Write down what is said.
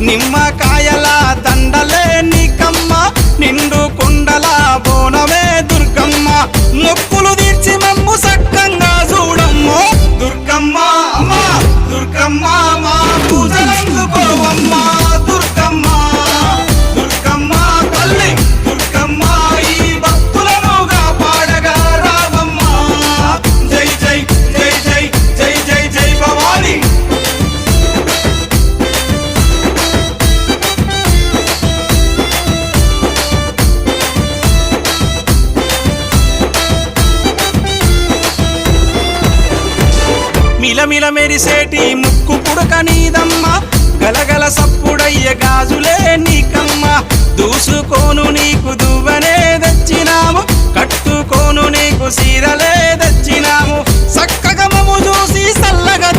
నిమ్మకాయల దండలే నీకమ్మ నిండు కుండల బోనమే దుర్గమ్మ మొక్కులు తీర్చి మమ్ము సక్కంగా చూడమ్మో దుర్గమ్మ అమ్మ దుర్గమ్మ మా పూజలందుకోవమ్మ దుర్గమ్మ దుర్గమ్మ తల్లి దుర్గమ్మ ఈ భక్తులను కాపాడగా రావమ్మ జై జై జై జై జై జై జై భవాని మిలమిల మెరిసేటి ముక్కు పుడక నీదమ్మ గలగల సప్పుడయ్య గాజులే నీకమ్మ దూసుకోను నీకు దువ్వనే తెచ్చినాము కట్టుకోను నీకు సీరలే తెచ్చినాము సక్కగా మము చూసి సల్లగా